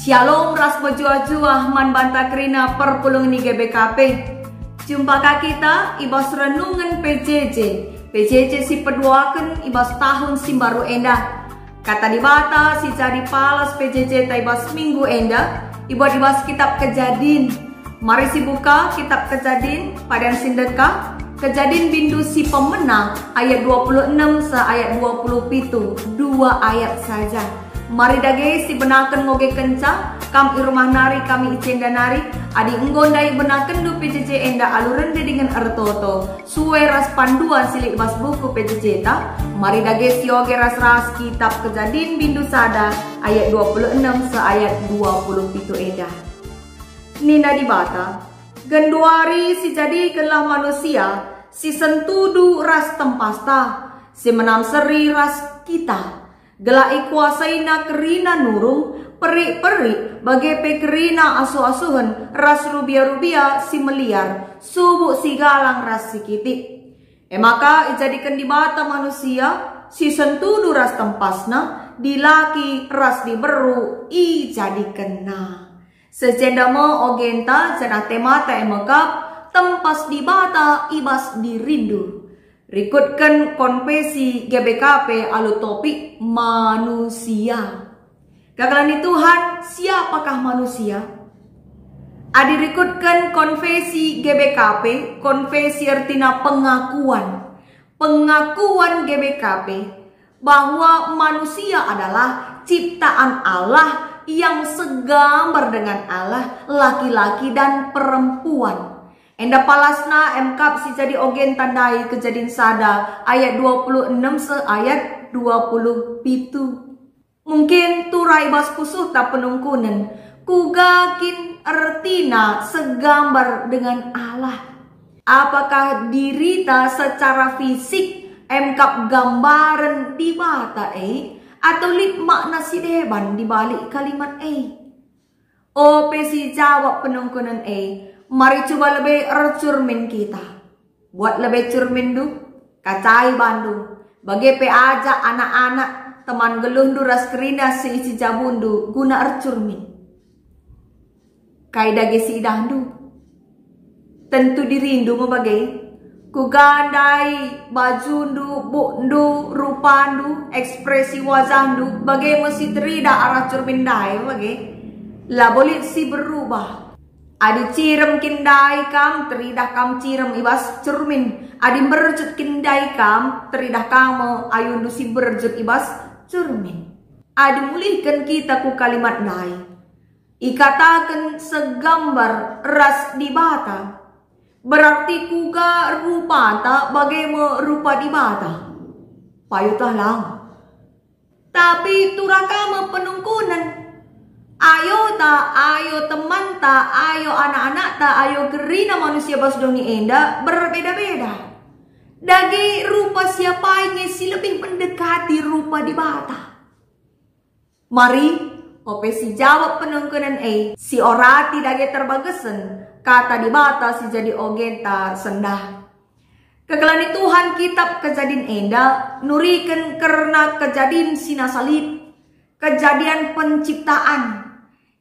Shalom ras berjuah-juah man banta kerina perpulung ni GBKP. Jumpa kita ibas renungan PJJ. PJJ si peduakan ibas tahun si baru enda. Kata di bata si jadi palas PJJ ta ibas minggu enda. Ibas kitab Kejadin. Mari si buka kitab Kejadin padan sindeka. Kejadin bindu si pemenang ayat 26 sa ayat 27. 2 ayat saja. Mari dage si benakan ngoge kencang kam irumah nari kami icenda nari adi enggon dai benakan du PJJ enda aluran de dengan ertoto suwe ras panduan silik bas buku PJJ ta. Mari dage si oge ras kitab Kejadin bindu sada ayat 26 sa ayat 27 eda. Nina di bata genduari si jadi kelah manusia si sentudu ras tempasta si menam seri ras kita gelai kuasaina kerina nurung peri-peri bagi pekerina asu-asuhan ras rubia-rubia si meliar subuk si galang ras si kiti. Maka ijadikan di mata manusia si sentudu ras tempasna dilaki ras diberu ijadikan na sejendama ogenta jenate mata emakap tempas di bata ibas dirindu. Rikutkan konfesi GBKP alu topik manusia. Kagilani Tuhan, siapakah manusia? Adi rikutkan konfesi GBKP, konfesi artinya pengakuan. Pengakuan GBKP bahwa manusia adalah ciptaan Allah yang segambar dengan Allah, laki-laki dan perempuan. Enda palasna emkap si jadi ogen tandai Kejadin sada ayat 26 se ayat 27. Mungkin turai bas pusuh tak penungkunan kugakin ertina segambar dengan Allah. Apakah dirita secara fisik emkap gambaran di mata atau lit makna si deban di balik kalimat Ope si jawab penungkunan mari coba lebih cermin kita. Buat lebih cermin du, kacai bandu. Bagi pe aja anak-anak teman gelundu ras kerina si isi jabundu guna cermin. Kaida gesi dandu. Tentu dirindu mabagai. Kugandai bajundu, bukndu, rupandu, ekspresi wajahdu. Bagai mesti terida arah cermin dai bagai. La boleh si berubah. Adi cirem kindai kam teridah kam cirem ibas cermin. Adi berjut kindai kam teridah kamu ayundu si berjut ibas cermin. Adi mulihkan kita ku kalimat dai. Ikatakan segambar ras di bata. Berarti kuga rupa tak bagaimana rupa di bata. Payutah lang. Tapi turakama penungkunan. Ayo ta, ayo teman ta, ayo anak-anak ta, ayo gerina manusia basdoni enda berbeda-beda. Dagi rupa siapa yang si lebih mendekati rupa di bata. Mari, ope si jawab penungkunan si orati dagi terbagesen kata di bata si jadi ogenta sendah. Kegelani Tuhan kitab Kejadin enda nurikan karena kejadian sinasalib, kejadian penciptaan.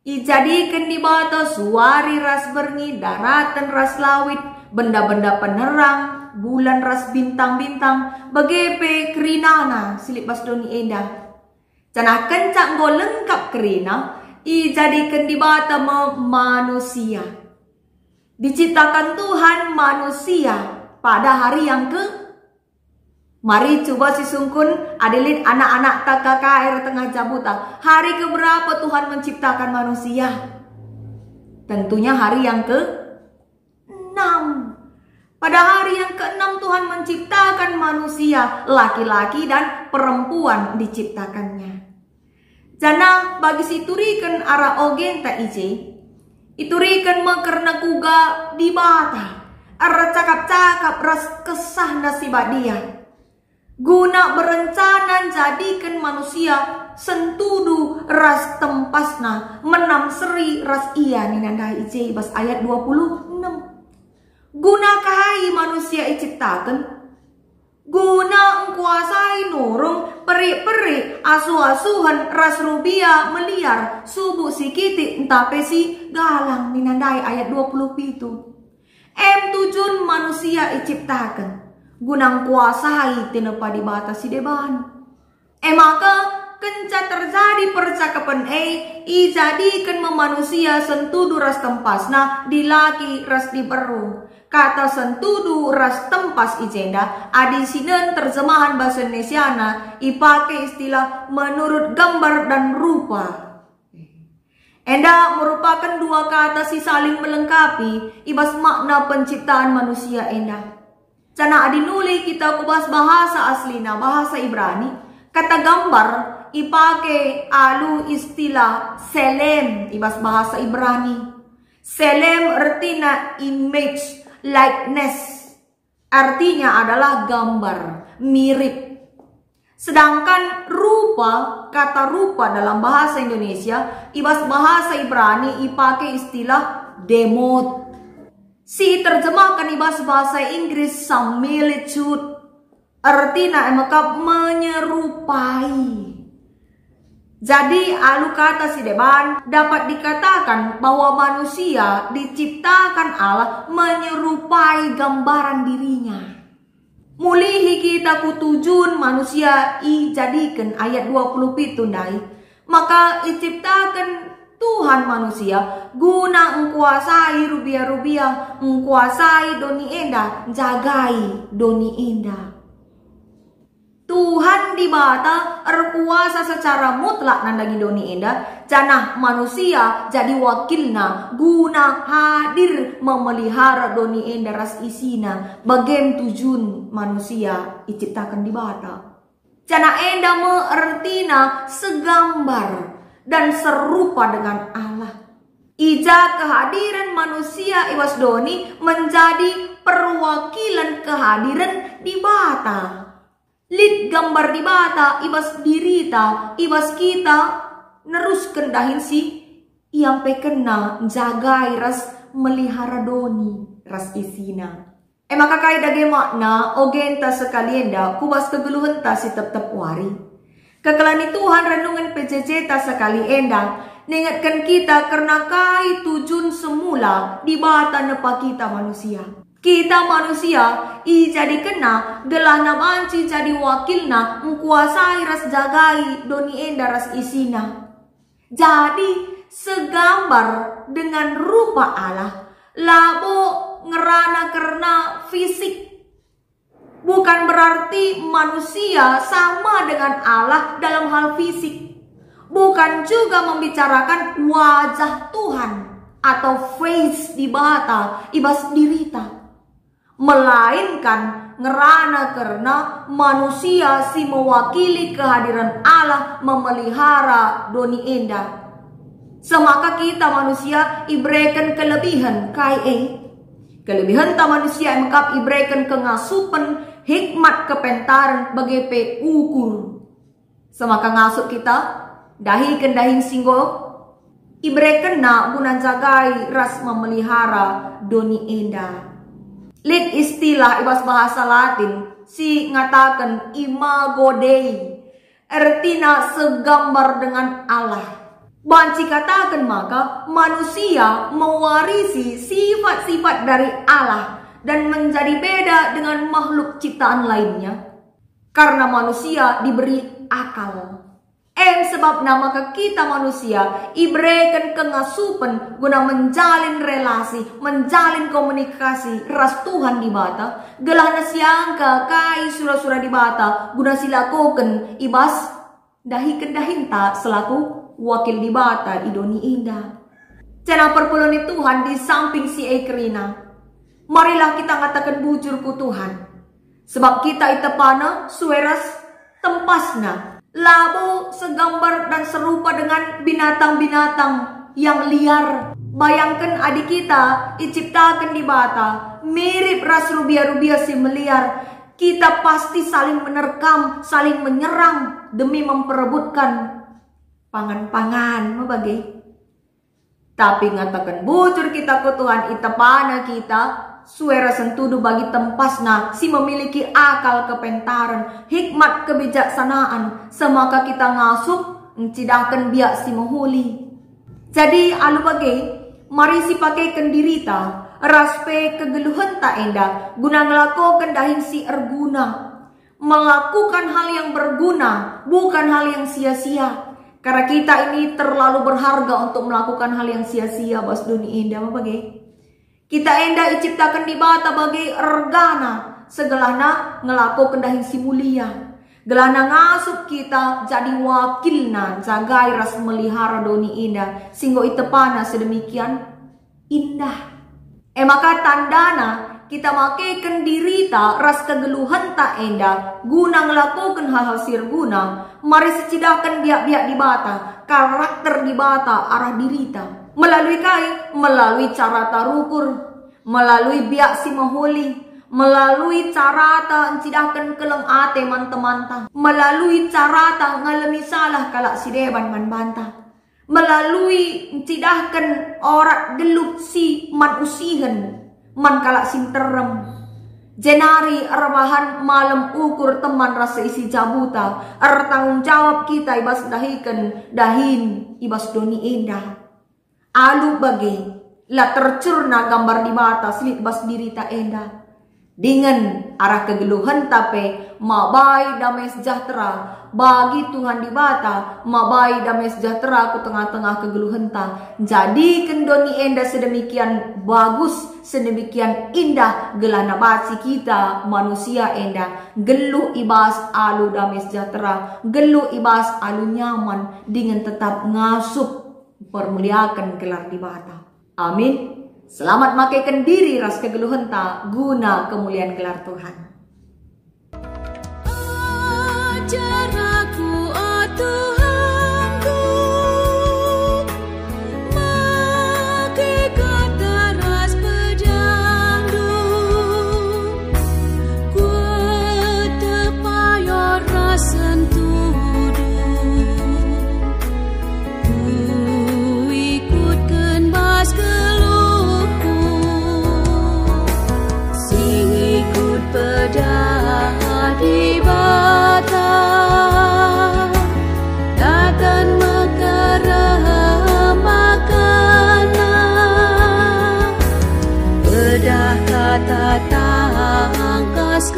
Ijadikan di bata suari ras berngi, daratan ras lawit, benda-benda penerang, bulan ras bintang-bintang, bagepe kerinana silip basdoni enda. Canah kencak go lengkap kerina, ijadikan di bata manusia. Diciptakan Tuhan manusia pada hari yang Mari coba si sungkun adilin anak-anak tak KKR tengah jabuta. Hari keberapa Tuhan menciptakan manusia? Tentunya hari yang ke-6. Pada hari yang ke-6 Tuhan menciptakan manusia, laki-laki dan perempuan diciptakannya. Jana bagi si turikan arah ogen tak ije. Iturikan mekerna kuga di bata. Arah cakap-cakap ras kesah nasibah dia. Guna berencana jadikan manusia sentudu ras tempasna menam seri ras iya ninandai ije bas ayat 26. Guna kai manusia diciptakan Guna engkuasai nurung peri-peri asuh-asuhan ras rubia meliar subuh si kiti entape si galang ninandai ayat 27. Tujun manusia iciptakan gunang kuasai tinepa di batas si deban. Maka kenca terjadi percakapan ijadikan memanusia sentudu ras tempasna dilaki ras di beru. Kata sentudu ras tempas ijenda adi sinen terjemahan bahasa Indonesiana ipake istilah menurut gambar dan rupa. Enda merupakan dua kata si saling melengkapi ibas makna penciptaan manusia enda. Cana adinuli kita kubas bahasa aslina bahasa Ibrani. Kata gambar ipake alu istilah selem ibas bahasa Ibrani. Selem artinya image, likeness. Artinya adalah gambar, mirip. Sedangkan rupa, kata rupa dalam bahasa Indonesia, ibas bahasa Ibrani ipake istilah demot. Si terjemahkan ibas bahasa Inggris similitude. Artinya emang menyerupai. Jadi alu kata si deban dapat dikatakan bahwa manusia diciptakan Allah menyerupai gambaran dirinya. Mulihi kita kutujun manusia jadikan ayat 27 dai. Maka diciptakan Tuhan manusia guna engkuasai rubia-rubia, engkuasai doni enda, jagai doni enda. Tuhan di bata berkuasa secara mutlak nandangi doni enda. Janah manusia jadi wakilna guna hadir memelihara doni enda ras isina. Bagem tujun manusia diciptakan di bata. Janah enda mengertina segambar dan serupa dengan Allah. Ija kehadiran manusia iwas doni menjadi perwakilan kehadiran di bata. Lid gambar di bata ibas dirita ibas kita neruskan dahin si yang pekena jagai ras melihara doni ras isina. Maka kai dage makna ogenta sekalienda kubas kegeluhan ta si tep-tep wari. Kekelani Tuhan renungan PJJ ta sekali enda ningatkan kita karena kai tujun semula di bata nepa kita manusia. Kita manusia jadi kena gelah namanci jadi wakilna mengkuasai ras jagai doni enda ras isina. Jadi segambar dengan rupa Allah labo ngerana karena fisik. Bukan berarti manusia sama dengan Allah dalam hal fisik. Bukan juga membicarakan wajah Tuhan atau face di bata ibas dirita. Melainkan ngerana karena manusia si mewakili kehadiran Allah memelihara doni enda. Semaka kita manusia ibrekan kelebihan kelebihan ta manusia mengkap ibrekan kengasupan hikmat kepentaran bagi pe ukur. Semaka ngasuk kita dahi kendahing singgo ibrekan na guna jagai ras memelihara doni enda. Lid istilah ibas bahasa Latin si ngatakan imago Dei. Artinya segambar dengan Allah. Banci katakan maka manusia mewarisi sifat-sifat dari Allah dan menjadi beda dengan makhluk ciptaan lainnya. Karena manusia diberi akal. Sebab nama kita manusia ibrekan kengasupan guna menjalin relasi, menjalin komunikasi ras Tuhan di bata. Gelah nasiangka kai surah-surah di bata guna silakoken ibas dahi kedahinta selaku wakil di bata idoni indah. Cana perpuloni Tuhan di samping si ekrina. Marilah kita ngatakan bujur ku Tuhan. Sebab kita itepana sueras tempasna. Labo segambar dan serupa dengan binatang-binatang yang liar. Bayangkan adik kita diciptakan di bata, mirip ras rubia-rubia si meliar. Kita pasti saling menerkam, saling menyerang demi memperebutkan pangan-pangan mabagai. Tapi ngatakan bujur kita ke Tuhan itapana kita suara sentudu bagi tempasna, si memiliki akal kepentaran, hikmat kebijaksanaan, semaka kita ngasup, cidahkan biak si menghuli. Jadi alu bagai, mari si pakai kendirita, raspe kegeluhan tak endah, guna ngelakukan dahin si erguna. Melakukan hal yang berguna, bukan hal yang sia-sia. Karena kita ini terlalu berharga untuk melakukan hal yang sia-sia, bas dunia indah bagai. Kita endah diciptakan di bata bagai ergana, segelahna ngelakukan dahin si mulia. Gelana ngasup kita jadi wakilna, jagai ras melihara doni indah, singgo itepana sedemikian indah. Maka tandana kita makaikan dirita ras kegeluhan tak endah, guna ngelakukan hal-hal sirguna. Mari secidahkan biak-biak di bata, karakter di bata arah dirita. Melalui kai, melalui cara tarukur, melalui biak si maholi, melalui cara ta encidahkan keleng ate manta-manta, melalui cara ta ngalami salah kalak si deban man banta, melalui encidahkan orang gelup si man usihen, man kalak sinterem. Jenari arbahan malam ukur teman rasa isi jabuta, tanggung jawab kita ibas dahikan dahin ibas doni indah. Alu bagi la tercurna gambar di mata selit bas dirita endah. Dengan arah kegeluhan tapi mabai damai sejahtera bagi Tuhan di bata, mabai damai sejahtera ke tengah-tengah kegeluhan ta. Jadi kendoni endah sedemikian bagus, sedemikian indah gelana basi kita manusia endah. Geluh ibas alu damai sejahtera, geluh ibas alu nyaman dengan tetap ngasup permuliakan gelar di bata. Amin. Selamat makaikan diri ras kegeluhan ta guna kemuliaan gelar Tuhan. Ajar aku, oh Tuhanku, makai kata ras pejandu, ku tepayor ras sentudu, ku ikutkan bas pedah di bata, datang makan makanan, pedah kata tangkas